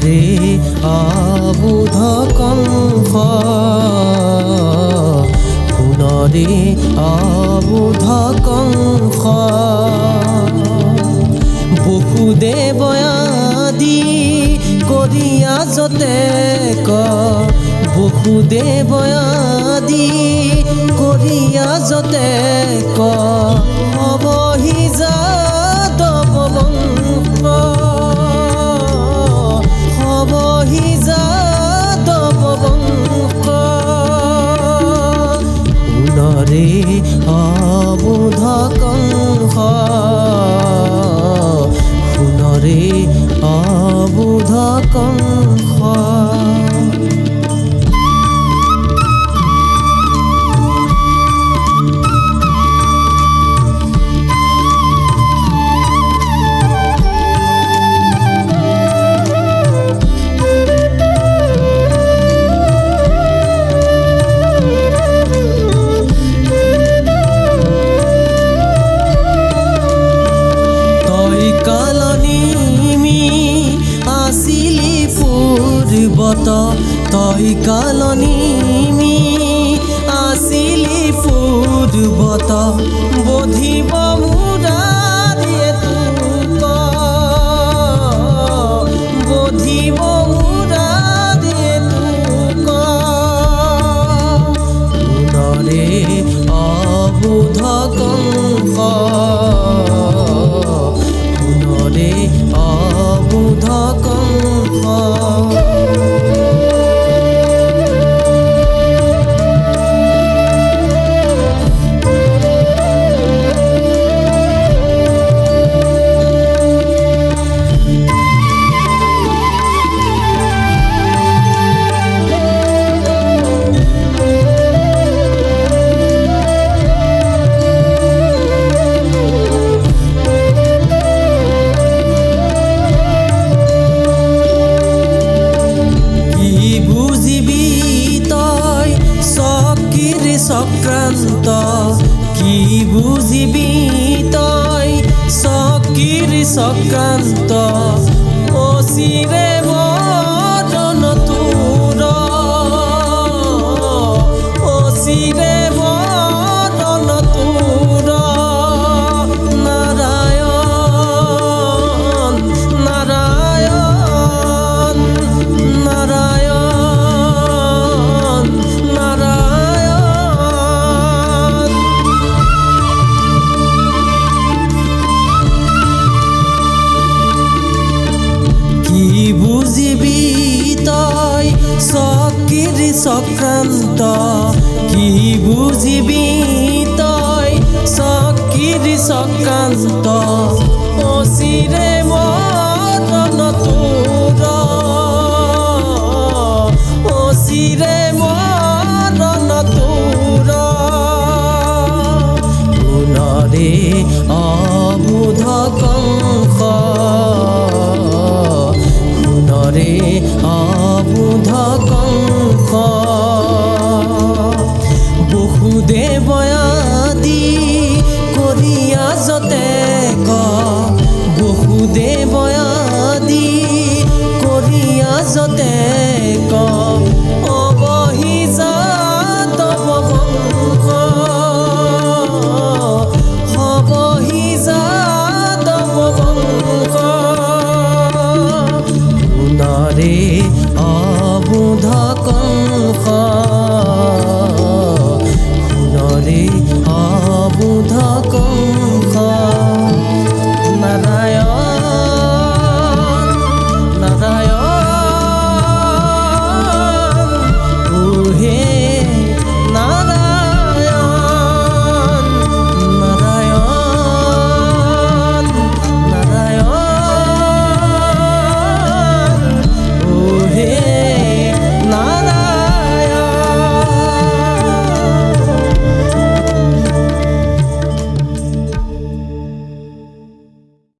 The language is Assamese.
সোণৰে আবুধ কংস সোণৰে আবুধ কংস বসুদেৱয়াদি কৰিয়া যতে বসুদেৱয়াদি কৰিয়া যতে অৱহি যাদৱ বংশ অৱহি যাদৱ বংশ সোণৰে আবুধ কংস সোণৰে আবুধ কংস তই কালনিমি আছিলি পূৰ্বত বধিব মুৰাৰিয়ে তোক বধিব মুৰাৰিয়ে তোক সোণৰে আবুধ কংস সোণৰে আবুধ কংস চক্ৰান্ত কি বুজিবি তই চকীৰ চক্ৰান্ত অচিৰে বৰণ তোৰ অচিৰে বৰণ তোৰ নাৰায়ণ নাৰায়ণ নাৰায়ণ নাৰায়ণ বুজিবি তই চকীৰ চক্ৰান্ত কি বুজিবি তই চকীৰ চক্ৰান্ত অচিৰে মৰণ তোৰ অচিৰে মৰণ তোৰ সোণৰে আবুধ কংস সোণৰে আবুধ কংস বসুদেৱয়াদি কৰিয়া যতে বসুদেৱয়াদি কৰিয়া যতে